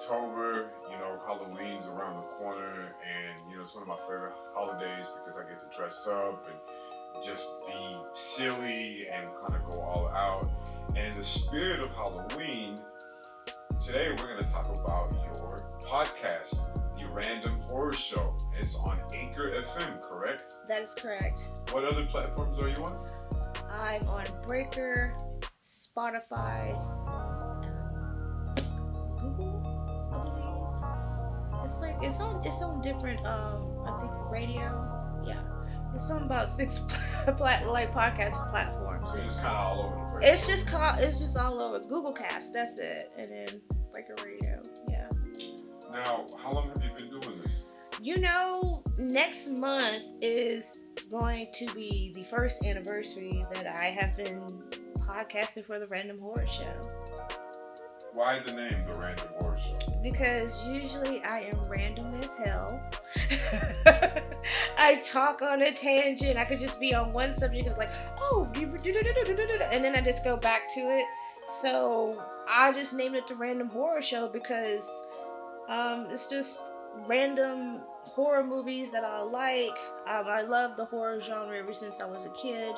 October, Halloween's around the corner, and it's one of my favorite holidays because I get to dress up and just be silly and kind of go all out. And in the spirit of Halloween, today we're going to talk about your podcast, The Random Horror Show. It's on Anchor FM, correct? That is correct. What other platforms are you on? I'm on Breaker, Spotify, Google, I believe. It's on different I think radio. Yeah. It's on about 6 podcast platforms. So just kind of all over the place. It's just all over. Google Cast, that's it. And then Breaker Radio. Yeah. Now, how long have you been doing this? Next month is going to be the first anniversary that I have been podcasting for the Random Horror Show. Why the name, The Random Horror Show? Because usually I am random as hell. I talk on a tangent. I could just be on one subject and like, and then I just go back to it. So I just named it The Random Horror Show because it's just random horror movies that I like. I love the horror genre ever since I was a kid.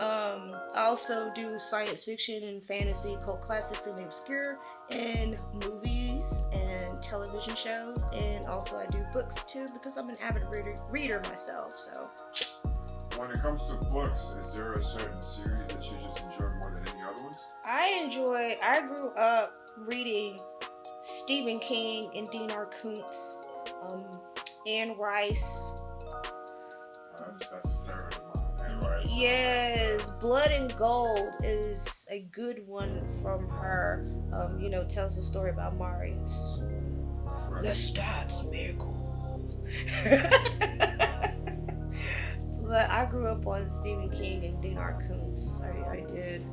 I also do science fiction and fantasy, cult classics and the obscure, and movies and television shows, and also I do books too because I'm an avid reader myself. So when it comes to books, is there a certain series that you just enjoy more than any other ones? I grew up reading Stephen King and Dean R. Koontz, Anne Rice. That's a favorite of mine. Anne Rice. Yes, Blood and Gold is a good one from her. Tells the story about Marius. Right. Lestat's miracle. But I grew up on Stephen King and Dean R. Koontz. I did.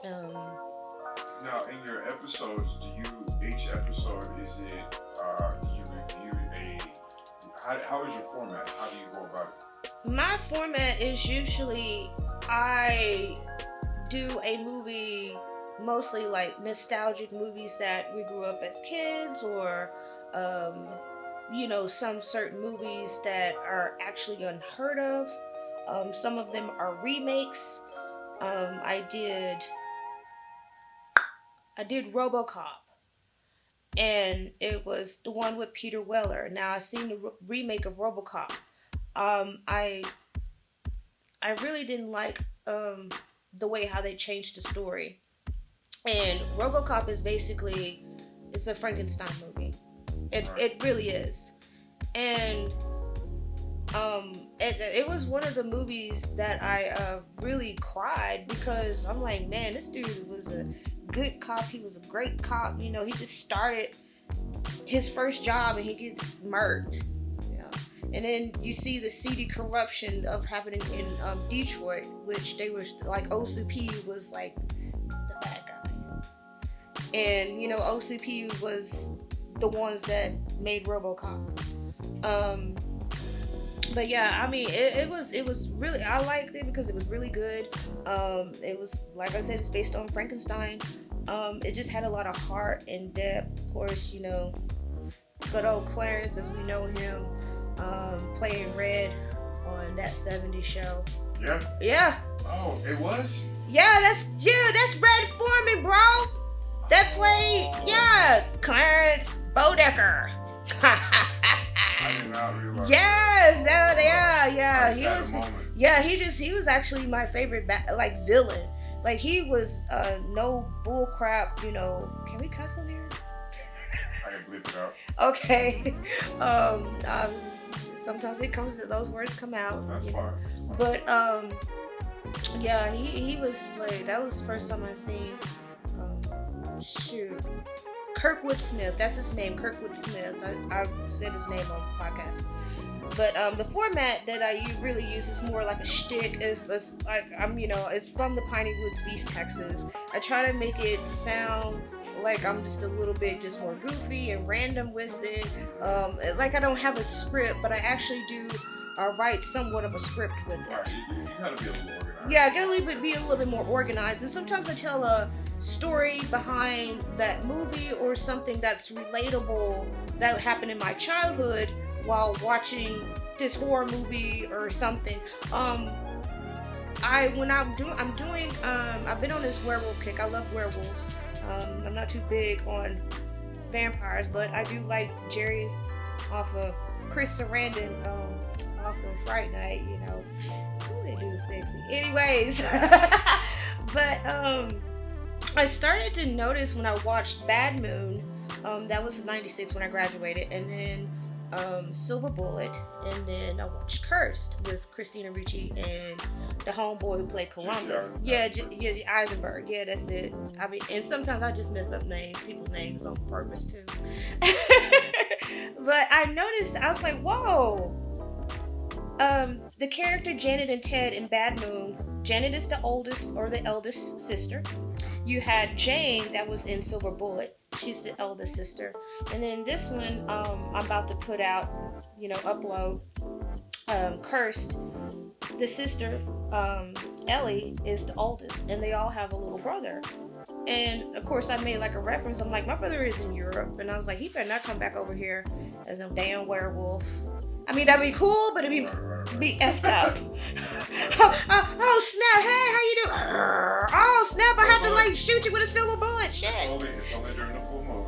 Now, in your episodes, each episode, is it, you review how is your format? How do you go about it? My format is usually I do a movie, mostly like nostalgic movies that we grew up as kids, or, some certain movies that are actually unheard of. Some of them are remakes. I did RoboCop, and it was the one with Peter Weller. Now I've seen the remake of RoboCop. I really didn't like the way how they changed the story. And RoboCop is basically, it's a Frankenstein movie. It really is. And it was one of the movies that I really cried because I'm like, man, this dude was a good cop. He was a great cop. He just started his first job and he gets murked. And then you see the seedy corruption of happening in Detroit, which they were like, OCP was like the bad guy. And OCP was the ones that made RoboCop. But yeah, I mean, it was really, I liked it because it was really good. It was, like I said, it's based on Frankenstein. It just had a lot of heart and depth. Of course, good old Clarence, as we know him, playing Red on that 70s show. Yeah? Yeah. Oh, it was? Yeah, that's Red Foreman, bro. That played, Clarence Bodecker. I did not realize. Yes, yeah. He was actually my favorite villain. Like, he was no bull crap, Can we cuss on here? I can bleep it out. Okay. Sometimes those words come out. That's fine. But yeah, he was like, that was the first time I seen Kirkwood Smith. That's his name, Kirkwood Smith. I said his name on the podcast. But the format that I really use is more like a shtick. It's like it's from the Piney Woods, East Texas. I try to make it sound like I'm just a little bit just more goofy and random with it. Like I don't have a script, but I actually do write somewhat of a script with it. Right, you gotta be a little organized. Yeah, I gotta be a little bit more organized. And sometimes I tell story behind that movie or something that's relatable that happened in my childhood while watching this horror movie or something. I when I'm doing I've been on this werewolf kick. I love werewolves. I'm not too big on vampires, but I do like Jerry off of Chris Sarandon off of Fright Night. You know, who they do sexy. Anyways, but I started to notice when I watched Bad Moon. That was '96 when I graduated, and then Silver Bullet, and then I watched Cursed with Christina Ricci and the homeboy who played Columbus. Yeah, Eisenberg. Yeah, that's it. I mean, and sometimes I just mess up people's names on purpose too. But I noticed, I was like, whoa. The character Janet and Ted in Bad Moon. Janet is the oldest or the eldest sister. You had Jane that was in Silver Bullet. She's the eldest sister. And then this one, I'm about to put out, upload, Cursed. The sister, Ellie, is the oldest, and they all have a little brother. And of course, I made like a reference. I'm like, my brother is in Europe, and I was like, he better not come back over here as a damn werewolf. I mean, that'd be cool, but it'd be effed up. Oh snap! Hey, how you doing? Oh snap! I have to like shoot you with a silver bullet. Shit. It's only during the full moon.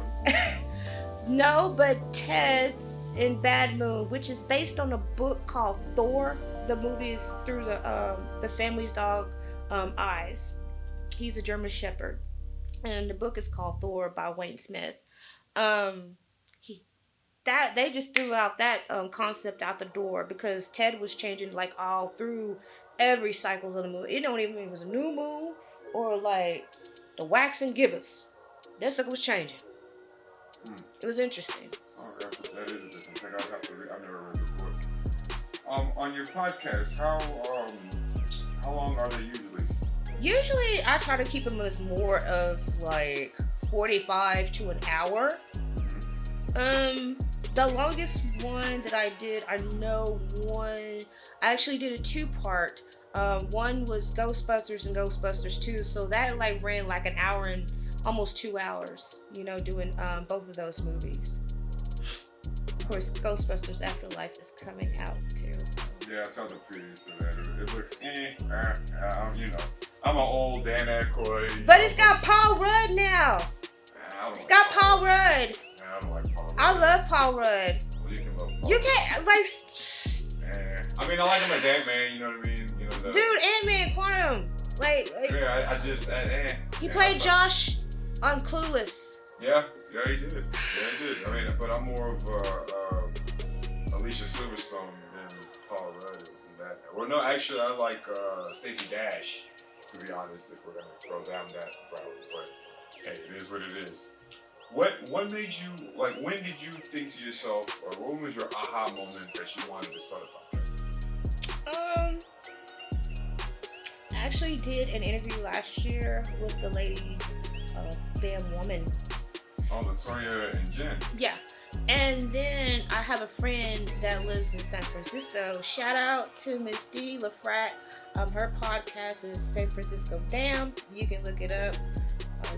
No, but Ted's in Bad Moon, which is based on a book called Thor. The movie is through the family's dog eyes. He's a German Shepherd, and the book is called Thor by Wayne Smith. They just threw out that concept out the door because Ted was changing like all through every cycles of the moon. It don't even mean it was a new moon or like the waxing gibbous. That sucker was changing. It was interesting. Oh, that is a different thing. I have to read. I never read the book. On your podcast, how long are they usually? Usually, I try to keep them as more of like 45 to an hour. The longest one that I did, I actually did a 2-part. One was Ghostbusters and Ghostbusters 2, so that like ran like an hour and almost 2 hours, doing both of those movies. Of course, Ghostbusters Afterlife is coming out too. So. Yeah, I saw the previews to that. It looks I'm an old Dan Aykroyd. But it's got Paul Rudd now. It's got Paul Rudd. I don't like Paul Rudd. I love Paul Rudd. Well, you can love Paul You can't, like... I mean, I like him as Ant-Man, you know what I mean? Dude, Ant-Man, Quantum. Like yeah, I just... he played Josh on Clueless. Yeah, he did. I mean, but I'm more of Alicia Silverstone than Paul Rudd. Well, no, actually, I like Stacey Dash, to be honest, if we're going to throw down that route. But, hey, it is what it is. What made you, like, when did you think to yourself, or when was your aha moment that you wanted to start a podcast? I actually did an interview last year with the ladies of Damn Woman. Oh, Latoya and Jen. Yeah. And then I have a friend that lives in San Francisco. Shout out to Miss Dee LaFrat. Her podcast is San Francisco Damn. You can look it up.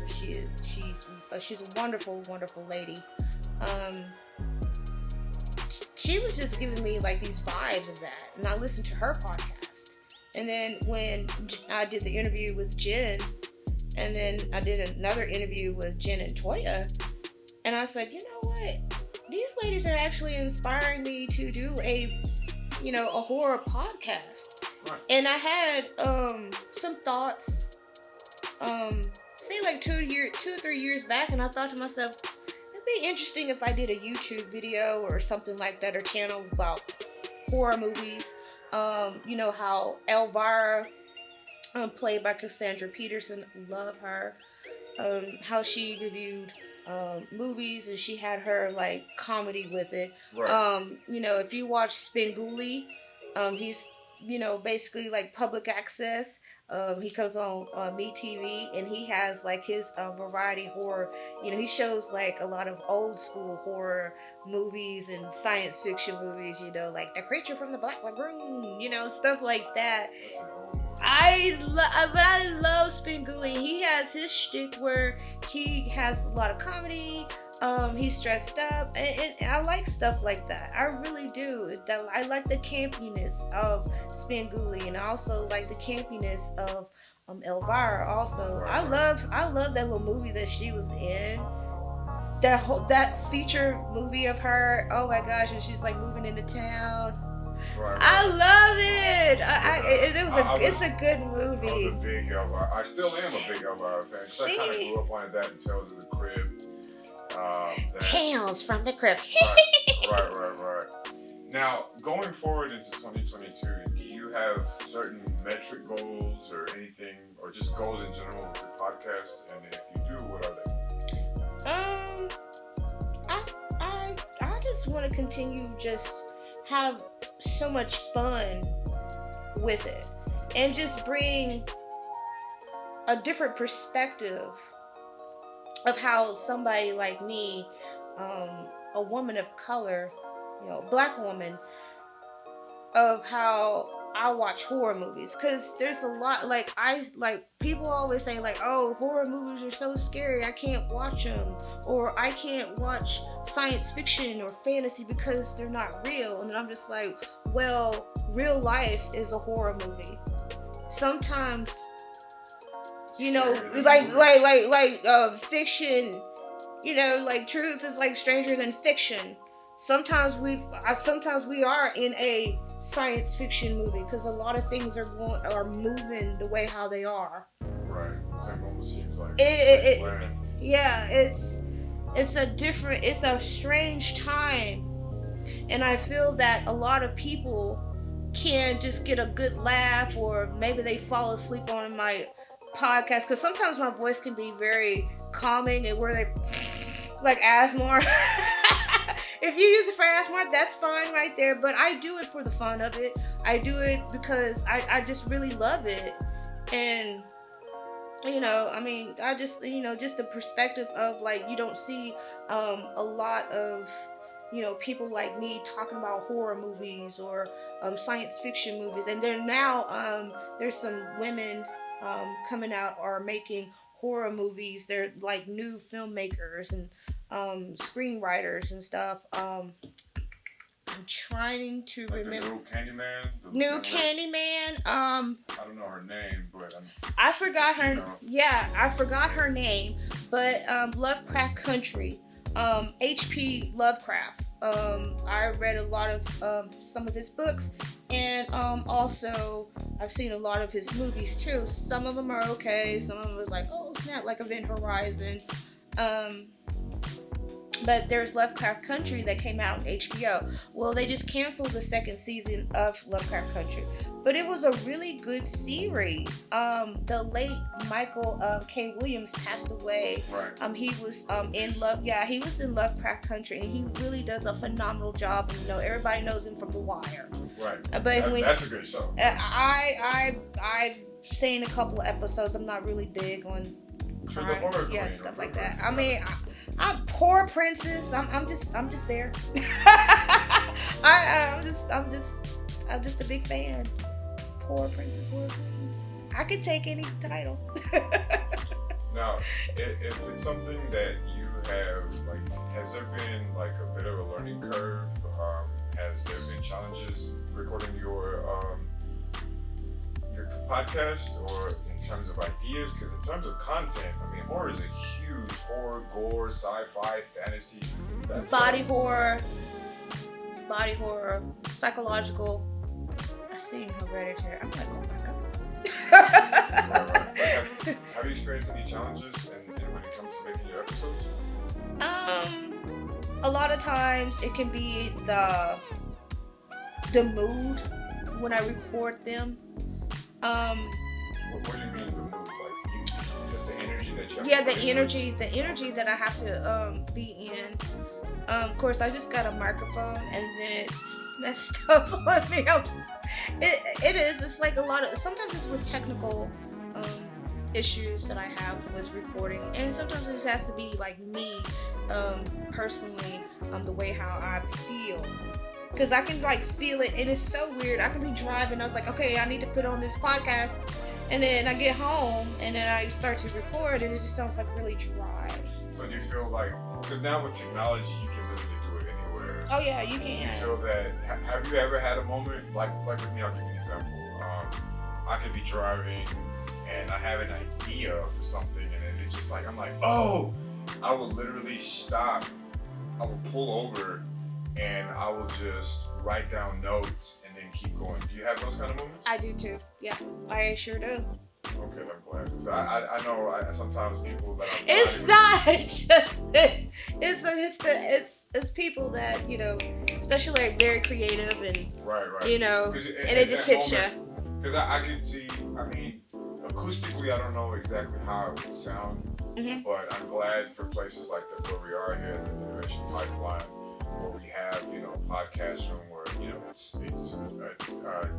She's a wonderful, wonderful lady. She was just giving me like these vibes of that, and I listened to her podcast. And then when I did the interview with Jen, and then I did another interview with Jen and Toya, and I said, you know what? These ladies are actually inspiring me to do a horror podcast. Right. And I had some thoughts. Say like 2 or 3 years back, and I thought to myself, it'd be interesting if I did a YouTube video or something like that, or channel about horror movies. How Elvira, played by Cassandra Peterson, love her. How she reviewed movies, and she had her like comedy with it. Right. If you watch Spenguli, he's basically like public access. He goes on MeTV, and he has like his variety horror. He shows like a lot of old school horror movies and science fiction movies. Like The Creature from the Black Lagoon, stuff like that. That's an old one. But I love Spenguli. He has his shtick where he has a lot of comedy. He's dressed up, and I like stuff like that. I really do. I like the campiness of Spenguli, and I also like the campiness of Elvira. Also, I love that little movie that she was in. That feature movie of her. Oh my gosh, and she's like moving into town. Right. I love it. It's a good movie. I was a big Elvira. I still am a big Elvira fan. Cause I kind of grew up on that and Tales of the Crib. Tales from the Crypt. right. Now, going forward into 2022, do you have certain metric goals or anything, or just goals in general with your podcast? And if you do, what are they? I just want to continue just have so much fun with it and just bring a different perspective of how somebody like me, a woman of color, black woman, of how I watch horror movies, because there's a lot, like people always say like, oh, horror movies are so scary, I can't watch them, or I can't watch science fiction or fantasy because they're not real. And I'm just like, well, real life is a horror movie. Sometimes, fiction, like truth is like stranger than fiction. Sometimes we are in a science fiction movie because a lot of things are moving the way how they are. Right. It almost seems like it's a strange time, and I feel that a lot of people can just get a good laugh, or maybe they fall asleep on my podcast, because sometimes my voice can be very calming and where they like asthma. If you use it for asthma, that's fine right there. But I do it for the fun of it. I do it because I just really love it. And, I just, just the perspective of like, you don't see a lot of, people like me talking about horror movies or science fiction movies. And then now there's some women coming out or making horror movies. They're like new filmmakers and screenwriters and stuff. I'm trying to remember. New Candyman. I don't know her name, but I forgot her. Yeah, I forgot her name. But Lovecraft Country. H.P. Lovecraft. I read a lot of some of his books, and also I've seen a lot of his movies too. Some of them are okay. Some of them was like, oh snap, like Event Horizon. But there's Lovecraft Country that came out on HBO. Well, they just canceled the second season of Lovecraft Country. But it was a really good series. The late Michael K. Williams passed away. Right. He was he was in Lovecraft Country, and he really does a phenomenal job. And, everybody knows him from The Wire. Right. But that's a good show. I've seen a couple of episodes. I'm not really big on crime, stuff like that. I mean, I'm poor princess. I'm just there. I'm just a big fan. Poor princess, poor queen. I could take any title. Now, if it's something that you have, like, has there been like a bit of a learning curve? Has there been challenges recording your podcast, or in terms of ideas? Because in terms of content, I mean, horror is a huge gore, sci-fi, fantasy. Body horror, psychological. I seen Hereditary. I'm like, oh my god. Right. Have you experienced any challenges when it comes to making your episodes? A lot of times it can be the mood when I record them. What do you mean the mood? Like, just the energy that you have? Yeah, the energy that I have to be in. Of course, I just got a microphone, and then it messed up on me. It is. It's like a lot of. Sometimes it's with technical issues that I have with recording, and sometimes it just has to be like me personally, the way how I feel. because I can like feel it, and it's so weird. I can be driving. I was like, okay, I need to put on this podcast, and then I get home, and then I start to record, and it just sounds like really dry. So do you feel like, because now with technology, you can literally do it anywhere. Oh yeah, you Do you can. feel that? Have you ever had a moment like with me? I'll give you an example. I could be driving and I have an idea for something, and then it's just like I'm like, oh, I will literally stop. I will pull over, and I will just write down notes and then keep going. Do you have those kind of moments? I do too. Yeah, I sure do. Okay, I'm glad. Because I know sometimes people that I'm It's not just this. It's people that, you know, especially like very creative and right. you know, and it just hits you. Because I can see. I mean, acoustically, I don't know exactly how it would sound, but I'm glad for places like that where we are here at the Innovation Pipeline, where we have, you know, a podcast room where, you know, it's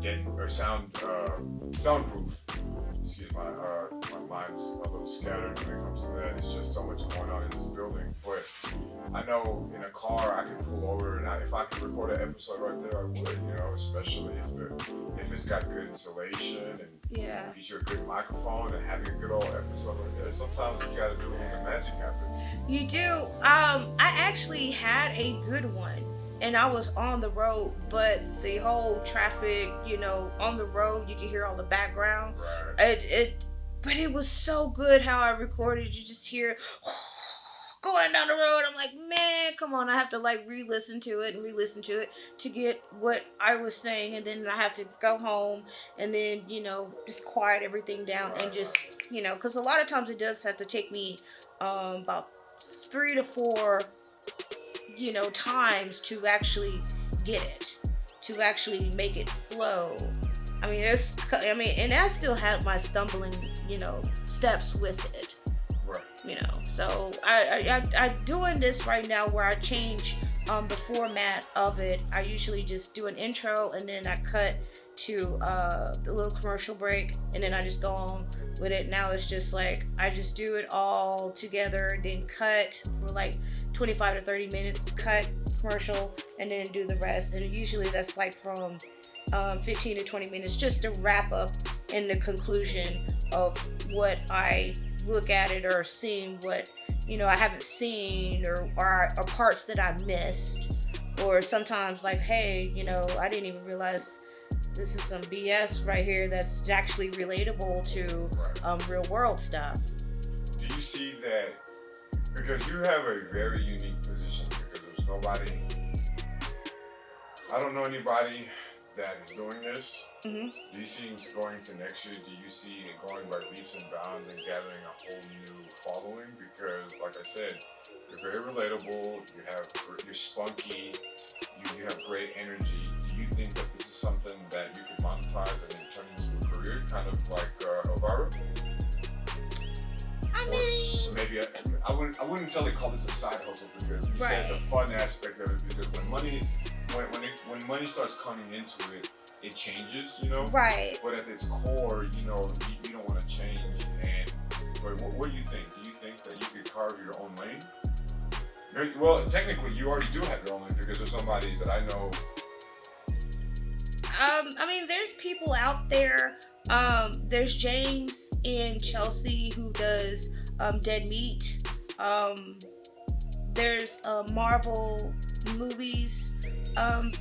getting or soundproof. Excuse my mind's a little scattered when it comes to that. It's just so much going on in this building. But I know in a car I can pull over, and if I could record an episode right there, I would. You know, especially if it's got good insulation and gives you a good microphone and having a good old episode right there. Sometimes you got to do it when the magic happens. You do. I actually had a good one. And I was on the road, but the whole traffic, you know, on the road, you can hear all the background. Right. But it was so good how I recorded. You just hear going down the road. I'm like, man, come on. I have to like re-listen to it to get what I was saying. And then I have to go home and then, you know, just quiet everything down and just, you know, because a lot of times it does have to take me about 3 to 4 you know, times to actually get it, to actually make it flow. I mean, and I still have my stumbling, you know, steps with it. Right. You know, so I doing this right now where I change the format of it. I usually just do an intro and then I cut to the little commercial break, and then I just go on with it. Now it's just like I just do it all together, then cut for like 25 to 30 minutes, cut commercial, and then do the rest. And usually that's like from 15 to 20 minutes just to wrap up in the conclusion of what I look at it or seeing what, you know, I haven't seen or parts that I missed. Or sometimes like, hey, you know, I didn't even realize this is some BS right here that's actually relatable to real world stuff. Do you see that? Because you have a very unique position, because there's nobody, I don't know anybody that is doing this. Mm-hmm. Do you see it going into next year? Do you see it going by leaps and bounds and gathering a whole new following? Because, like I said, you're very relatable. You're spunky. You have great energy. Do you think that this is something that you can monetize and then turn into a career, kind of like Elvira? I mean, or maybe I wouldn't necessarily call this a side hustle, because you said the fun aspect of it. Because when money starts coming into it, it changes, you know. Right. But at its core, you know, you don't want to change. But what do you think? Do you think that you could carve your own lane? Well, technically, you already do have your own lane, because there's somebody that I know. I mean, there's people out there. There's James in Chelsea who does Dead Meat. There's Marvel movies.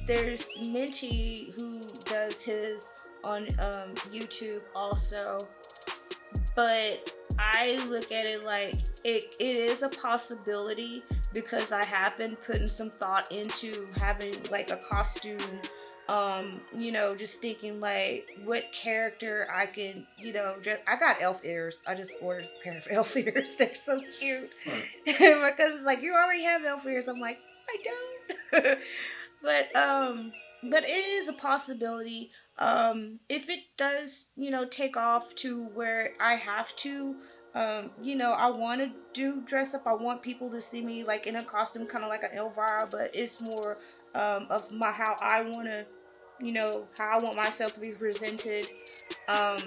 There's Minty who does his on YouTube also. But I look at it like it is a possibility, because I have been putting some thought into having like a costume. You know, just thinking like what character I can, you know, I got elf ears. I just ordered a pair of elf ears. They're so cute. My cousin's like, you already have elf ears. I'm like, I don't. But it is a possibility. If it does, you know, take off to where I have to, you know, I want to do dress up. I want people to see me like in a costume, kind of like an Elvira, but it's more of how I want to, you know, how I want myself to be presented. I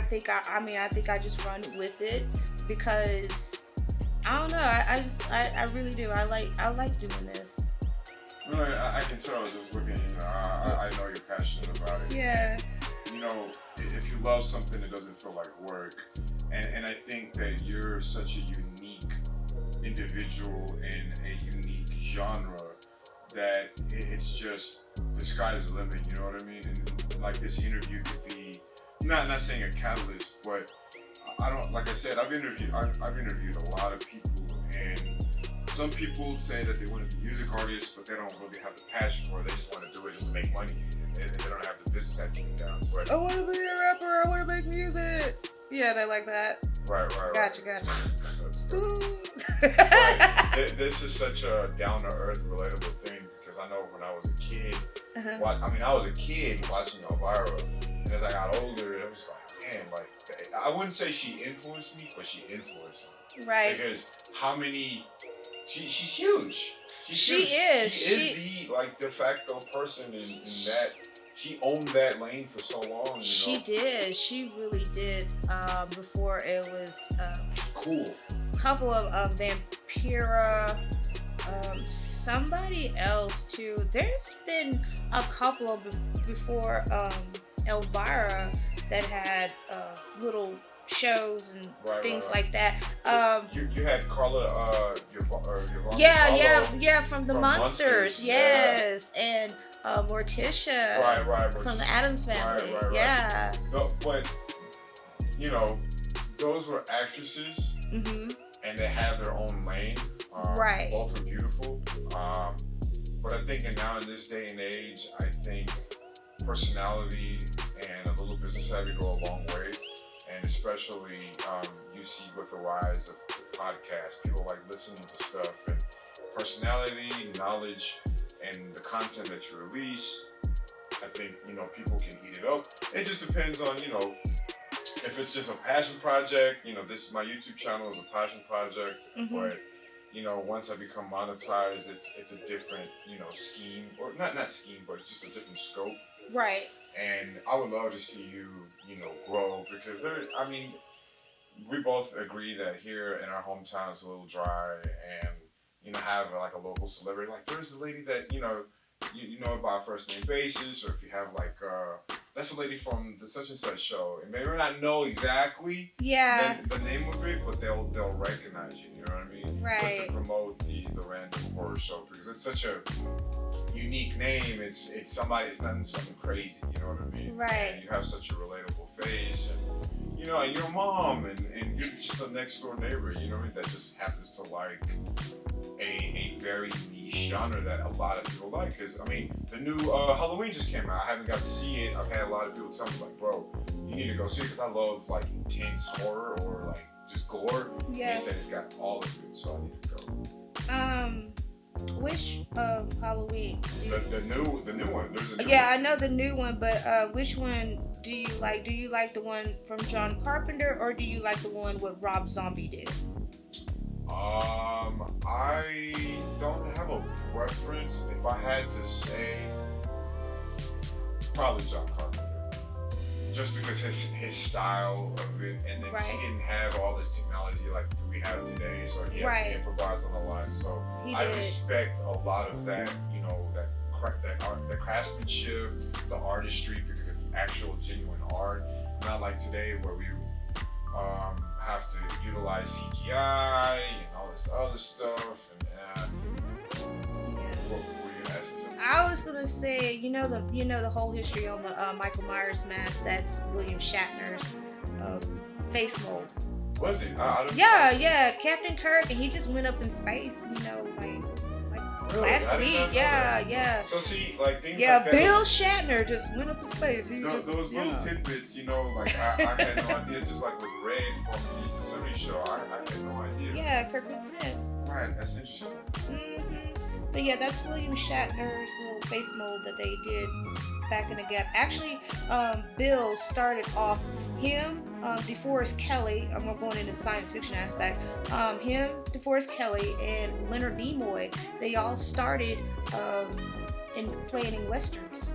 think I just run with it, because I don't know. I really do. I like doing this. No, I can tell just looking. I know you're passionate about it. Yeah. You know, if you love something, it doesn't feel like work. And I think that you're such a unique individual in a unique genre that it's just the sky's the limit. You know what I mean? And like this interview could be not saying a catalyst, but I don't like I said I've interviewed a lot of people, and some people say that they want to be music artists, but they don't really have the passion for it. They just want to do it just to make money, and they don't have the business acumen down. But I want to be a rapper. I want to make music. Yeah, they like that. right. Gotcha. But this is such a down to earth, relatable thing because I know when I was a kid, I was a kid watching Elvira, and as I got older, it was like, man, like I wouldn't say she influenced me, but she influenced me. Right. Because how many? She's huge. She is. She is the like de facto person in that. She owned that lane for so long. You know? She did. She really did. Before it was cool. A couple of Vampira. Somebody else too. There's been a couple of before Elvira that had little shows and things like that. You had Carla, yeah, from the Monsters, yes, and Morticia, right, from the Addams Family, right. yeah. No, but you know, those were actresses, and they have their own lane. Right. Both are beautiful. But I think now in this day and age, I think personality and a little business savvy go a long way. And especially you see with the rise of the podcast, people like listening to stuff, and personality, knowledge, and the content that you release. I think, you know, people can eat it up. It just depends on, you know, if it's just a passion project. You know, my YouTube channel is a passion project, but you know, once I become monetized, it's a different, you know, scheme, or not scheme, but it's just a different scope. Right. And I would love to see you, you know, grow, because we both agree that here in our hometown it's a little dry, and, you know, have like a local celebrity. Like there's the lady that, you know, you know by a first name basis, or if you have like, that's a lady from the such and such show, and they may not know exactly the name of it, but they'll recognize you. You know what I mean? Right. But to promote the random horror show, because it's such a unique name. It's somebody. It's not something crazy. You know what I mean? Right. And you have such a relatable face, and you know, and your mom, and you're just a next door neighbor. You know what I mean? That just happens to like a very niche genre that a lot of people like. Because I mean, the new Halloween just came out. I haven't got to see it. I've had a lot of people tell me like, bro, you need to go see it, because I love like intense horror or like just gore. Yeah. They said it's got all of it, so I need to go. Which Halloween? The new one. There's a new Yeah, one. I know the new one, but which one do you like? Do you like the one from John Carpenter, or do you like the one what Rob Zombie did? I don't have a preference. If I had to say, probably John Carpenter. Just because his style of it, and then he didn't have all this technology like we have today, so he had to improvise on the line. So I respect a lot of that, you know, the craftsmanship, the artistry, because it's actual genuine art. Not like today where we have to utilize CGI and all this other stuff. And what were you gonna ask me something? I was gonna say, you know the whole history on the Michael Myers mask. That's William Shatner's face mold. Was it? Yeah, Captain Kirk, and he just went up in space. You know, like really? last week. Yeah. So see, like things like that. Bill Shatner just went up in space. Those little tidbits, you know, like I had no idea. Just like with Red from the 70s show, I had no idea. Yeah, Kirkman Smith. Right, that's interesting. But yeah, that's William Shatner's little face mold that they did back in the gap. Actually, Bill started off him, DeForest Kelly. I'm not going into science fiction aspect. Him, DeForest Kelly, and Leonard Nimoy. They all started in playing in westerns.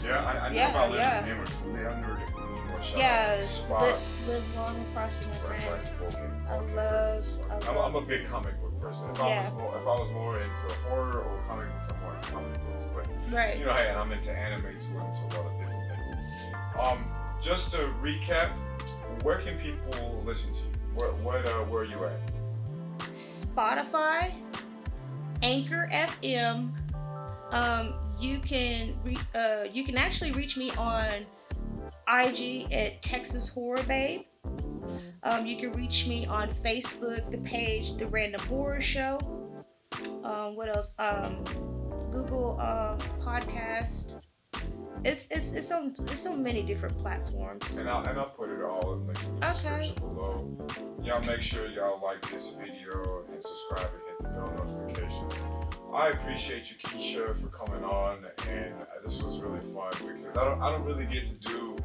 Yeah, I know about Leonard Nimoy. Shout out Yeah, to Spot. live long and prosper, my Right, friend. okay. I Okay, love, good. I I'm love. a big comic book person. Yeah. If I was more into horror or comic books, I'm more into comic books. But Right. you know, hey, and I'm into anime too, and into a lot of different things. Just to recap, where can people listen to you? Where are you at? Spotify, Anchor FM. You can actually reach me on IG at Texas Horror Babe. You can reach me on Facebook, the page The Random Horror Show. What else? Google Podcast. It's on many different platforms. And I'll put it all in the description below. Y'all make sure y'all like this video and subscribe and hit the bell notifications. I appreciate you, Keeshia, for coming on, and this was really fun because I don't really get to do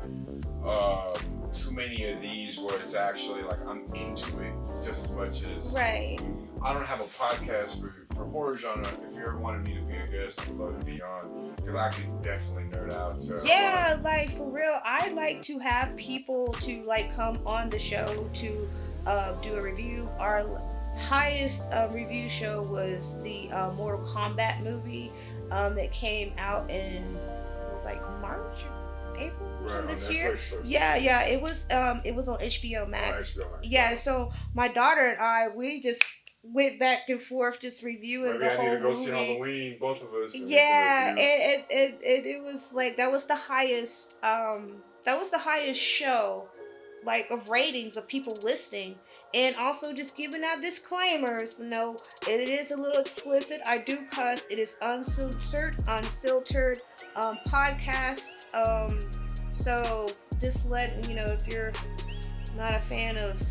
too many of these where it's actually like I'm into it just as much as right. I don't have a podcast for horror genre. If you ever wanted me to be a guest, I'd love to be on because I can definitely nerd out. Yeah, like for real, I like to have people to like come on the show to do a review. Our highest review show was the Mortal Kombat movie that came out in it was like March, April this year. Yeah, it was on HBO Max. Yeah, so my daughter and I we just went back and forth just reviewing the whole movie. Maybe I need to go see Halloween, both of us. Yeah, and it was like that was the highest show like of ratings of people listening. And also just giving out disclaimers, it is a little explicit. I do cuss. It is uncensored, unfiltered podcast. So just letting if you're not a fan of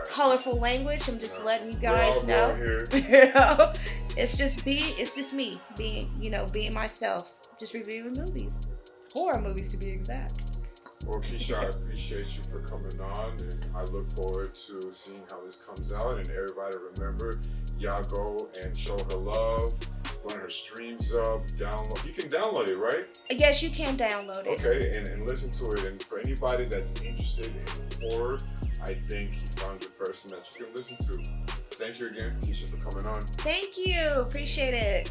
colorful language, I'm just letting you guys know. It's just me being myself, just reviewing movies, horror movies to be exact. Well, Keeshia, I appreciate you for coming on, and I look forward to seeing how this comes out. And everybody, remember, y'all go and show her love. Run her streams up, download. You can download it, right? Yes, you can download it. Okay, and listen to it. And for anybody that's interested in horror, I think you found your person that you can listen to. Thank you again, Keeshia, for coming on. Thank you. Appreciate it.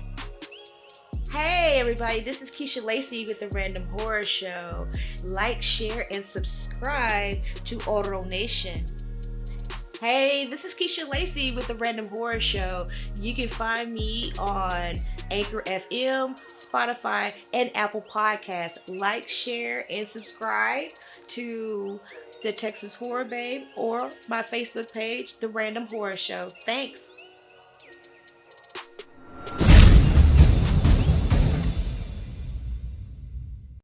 Hey everybody, this is Keeshia Lacy with the Random Horror Show. Like, share, and subscribe to Oro Nation. Hey, this is Keeshia Lacy with the Random Horror Show. You can find me on Anchor FM, Spotify, and Apple Podcasts. Like, share, and subscribe to the Texas Horror Babe or my Facebook page, The Random Horror Show. Thanks.